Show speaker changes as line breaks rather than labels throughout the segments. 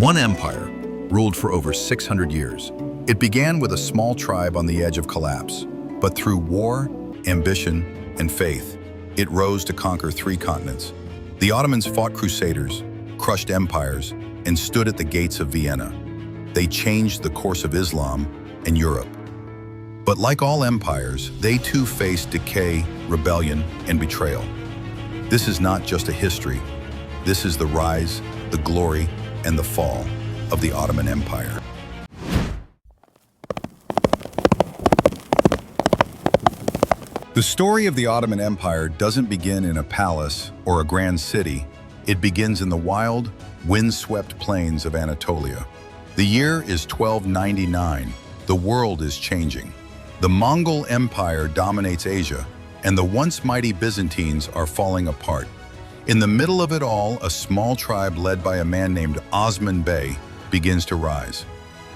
One empire ruled for over 600 years. It began with a small tribe on the edge of collapse, but through war, ambition, and faith, it rose to conquer 3 continents. The Ottomans fought crusaders, crushed empires, and stood at the gates of Vienna. They changed the course of Islam and Europe. But like all empires, they too faced decay, rebellion, and betrayal. This is not just a history. This is the rise, the glory, and the fall of the Ottoman Empire. The story of the Ottoman Empire doesn't begin in a palace or a grand city. It begins in the wild, wind-swept plains of Anatolia. The year is 1299. The world is changing. The Mongol Empire dominates Asia, and the once mighty Byzantines are falling apart. In the middle of it all, a small tribe led by a man named Osman I begins to rise.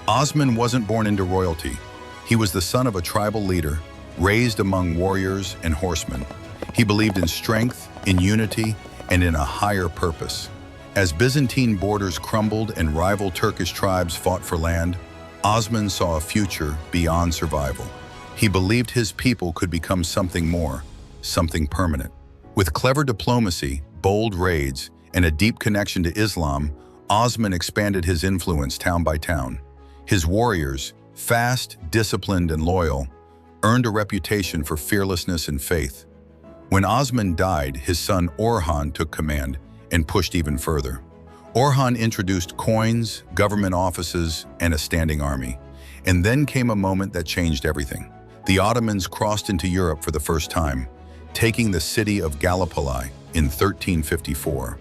Osman wasn't born into royalty. He was the son of a tribal leader, raised among warriors and horsemen. He believed in strength, in unity, and in a higher purpose. As Byzantine borders crumbled and rival Turkish tribes fought for land, Osman saw a future beyond survival. He believed his people could become something more, something permanent. With clever diplomacy, bold raids, and a deep connection to Islam, Osman expanded his influence town by town. His warriors, fast, disciplined, and loyal, earned a reputation for fearlessness and faith. When Osman died, his son Orhan took command and pushed even further. Orhan introduced coins, government offices, and a standing army. And then came a moment that changed everything. The Ottomans crossed into Europe for the first time, taking the city of Gallipoli in 1354.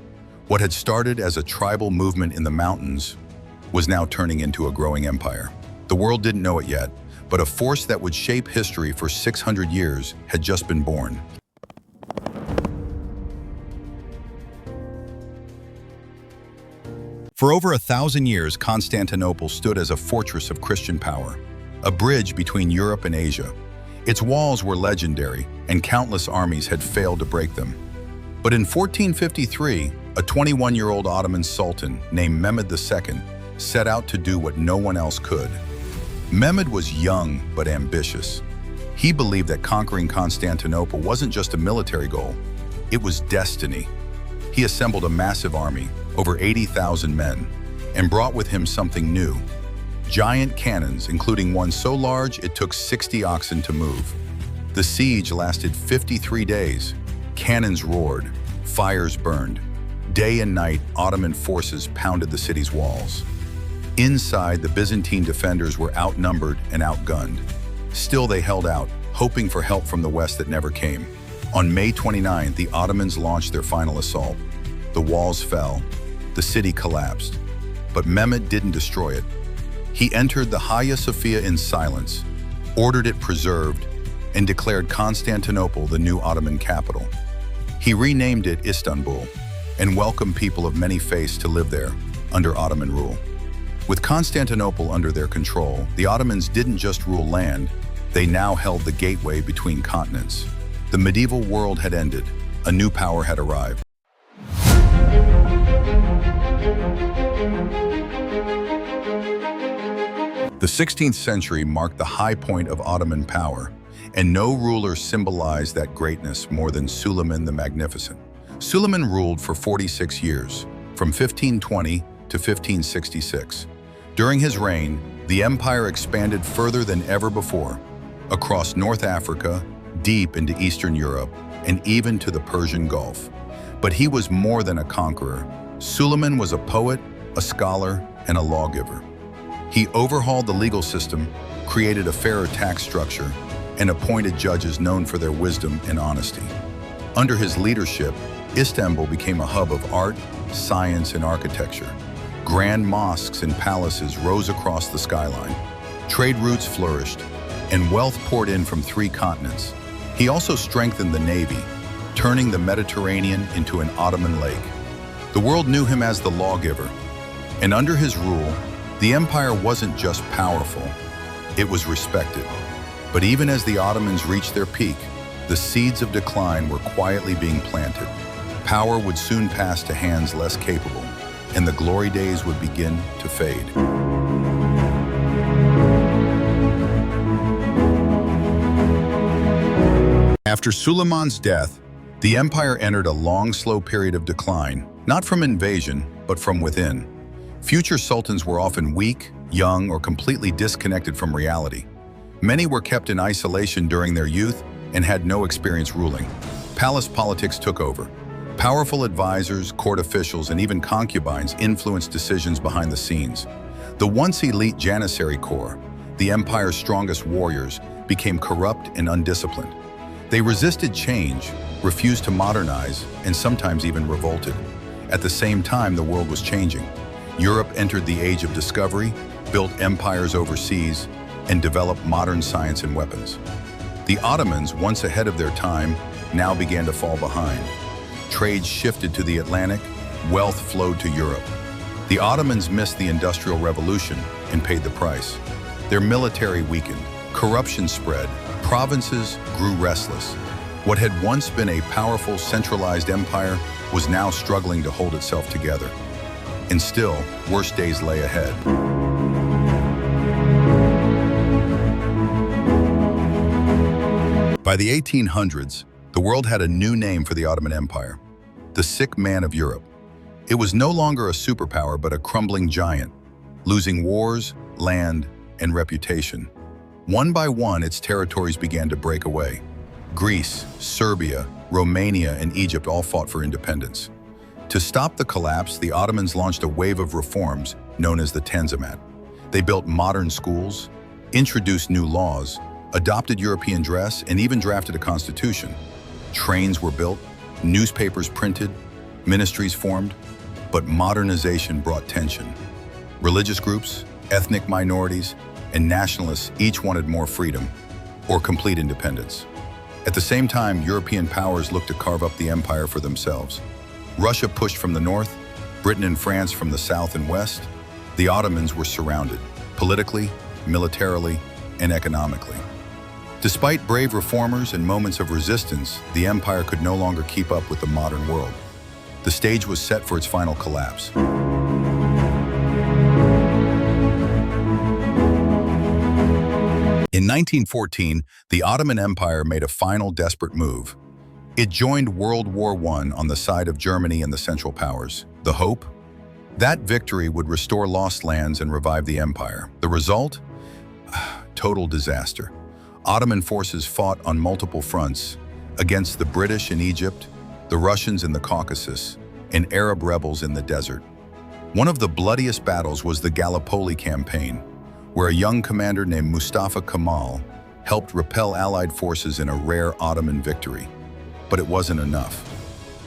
What had started as a tribal movement in the mountains was now turning into a growing empire. The world didn't know it yet, but a force that would shape history for 600 years had just been born. For over 1,000 years, Constantinople stood as a fortress of Christian power, a bridge between Europe and Asia. Its walls were legendary, and countless armies had failed to break them. But in 1453, a 21-year-old Ottoman sultan named Mehmed II set out to do what no one else could. Mehmed was young but ambitious. He believed that conquering Constantinople wasn't just a military goal, it was destiny. He assembled a massive army, over 80,000 men, and brought with him something new: giant cannons, including one so large it took 60 oxen to move. The siege lasted 53 days. Cannons roared, fires burned. Day and night, Ottoman forces pounded the city's walls. Inside, the Byzantine defenders were outnumbered and outgunned. Still, they held out, hoping for help from the west that never came. On May 29, the Ottomans launched their final assault. The walls fell. The city collapsed. But Mehmed didn't destroy it. He entered the Hagia Sophia in silence, ordered it preserved, and declared Constantinople the new Ottoman capital. He renamed it Istanbul and welcomed people of many faiths to live there under Ottoman rule. With Constantinople under their control, the Ottomans didn't just rule land, they now held the gateway between continents. The medieval world had ended. A new power had arrived. The 16th century marked the high point of Ottoman power, and no ruler symbolized that greatness more than Suleiman the Magnificent. Suleiman ruled for 46 years, from 1520 to 1566. During his reign, the empire expanded further than ever before, across North Africa, deep into Eastern Europe, and even to the Persian Gulf. But he was more than a conqueror. Suleiman was a poet, a scholar, and a lawgiver. He overhauled the legal system, created a fairer tax structure, and appointed judges known for their wisdom and honesty. Under his leadership, Istanbul became a hub of art, science, and architecture. Grand mosques and palaces rose across the skyline. Trade routes flourished, and wealth poured in from 3 continents. He also strengthened the navy, turning the Mediterranean into an Ottoman lake. The world knew him as the lawgiver, and under his rule, the empire wasn't just powerful, it was respected. But even as the Ottomans reached their peak, the seeds of decline were quietly being planted. Power would soon pass to hands less capable. and the glory days would begin to fade. After Suleiman's death, the empire entered a long, slow period of decline, not from invasion, but from within. Future sultans were often weak, young, or completely disconnected from reality. Many were kept in isolation during their youth and had no experience ruling. Palace politics took over. Powerful advisors, court officials, and even concubines influenced decisions behind the scenes. The once elite Janissary corps, the empire's strongest warriors, became corrupt and undisciplined. They resisted change, refused to modernize, and sometimes even revolted. At the same time, the world was changing. Europe entered the age of discovery, built empires overseas, and developed modern science and weapons. The Ottomans, once ahead of their time, now began to fall behind. Trade shifted to the Atlantic, wealth flowed to Europe. The Ottomans missed the Industrial Revolution and paid the price. Their military weakened, corruption spread, provinces grew restless. What had once been a powerful, centralized empire was now struggling to hold itself together. And still, worse days lay ahead. By the 1800s, the world had a new name for the Ottoman Empire, the sick man of Europe. It was no longer a superpower but a crumbling giant, losing wars, land, and reputation. One by one, its territories began to break away. Greece, Serbia, Romania, and Egypt all fought for independence. To stop the collapse, the Ottomans launched a wave of reforms known as the Tanzimat. They built modern schools, introduced new laws, adopted European dress, and even drafted a constitution. Trains were built, newspapers printed, ministries formed, but modernization brought tension. Religious groups, ethnic minorities, and nationalists each wanted more freedom or complete independence. At the same time, European powers looked to carve up the empire for themselves. Russia pushed from the north, Britain and France from the south and west. The Ottomans were surrounded, politically, militarily, and economically. Despite brave reformers and moments of resistance, the empire could no longer keep up with the modern world. The stage was set for its final collapse. In 1914, the Ottoman Empire made a final desperate move. It joined World War I on the side of Germany and the Central Powers. The hope? That victory would restore lost lands and revive the empire. The result? Total disaster. Ottoman forces fought on multiple fronts against the British in Egypt, the Russians in the Caucasus, and Arab rebels in the desert. One of the bloodiest battles was the Gallipoli campaign, where a young commander named Mustafa Kemal helped repel Allied forces in a rare Ottoman victory. But it wasn't enough.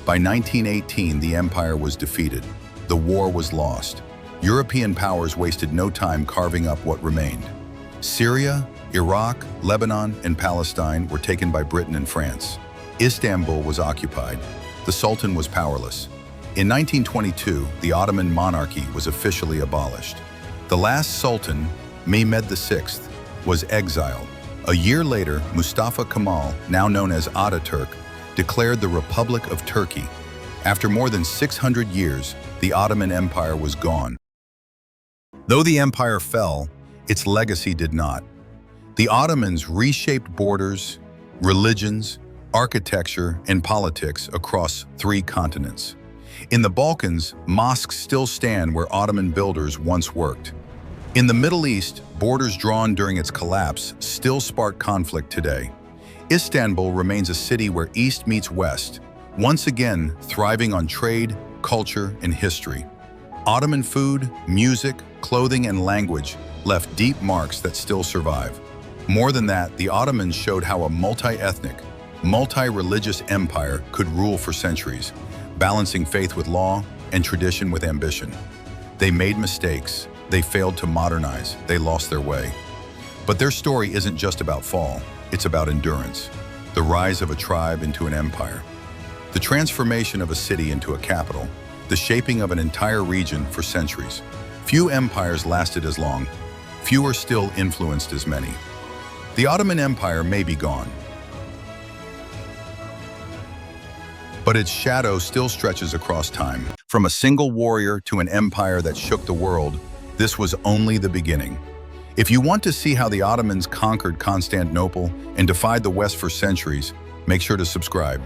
By 1918, the empire was defeated. The war was lost. European powers wasted no time carving up what remained. Syria, Iraq, Lebanon, and Palestine were taken by Britain and France. Istanbul was occupied. The Sultan was powerless. In 1922, the Ottoman monarchy was officially abolished. The last Sultan, Mehmed VI, was exiled. A year later, Mustafa Kemal, now known as Ataturk, declared the Republic of Turkey. After more than 600 years, the Ottoman Empire was gone. Though the empire fell, its legacy did not. The Ottomans reshaped borders, religions, architecture, and politics across 3 continents. In the Balkans, mosques still stand where Ottoman builders once worked. In the Middle East, borders drawn during its collapse still spark conflict today. Istanbul remains a city where East meets West, once again thriving on trade, culture, and history. Ottoman food, music, clothing, and language left deep marks that still survive. More than that, the Ottomans showed how a multi-ethnic, multi-religious empire could rule for centuries, balancing faith with law and tradition with ambition. They made mistakes, they failed to modernize, they lost their way. But their story isn't just about fall, it's about endurance, the rise of a tribe into an empire, the transformation of a city into a capital, the shaping of an entire region for centuries. Few empires lasted as long, fewer still influenced as many. The Ottoman Empire may be gone, but its shadow still stretches across time. From a single warrior to an empire that shook the world, this was only the beginning. If you want to see how the Ottomans conquered Constantinople and defied the West for centuries, make sure to subscribe.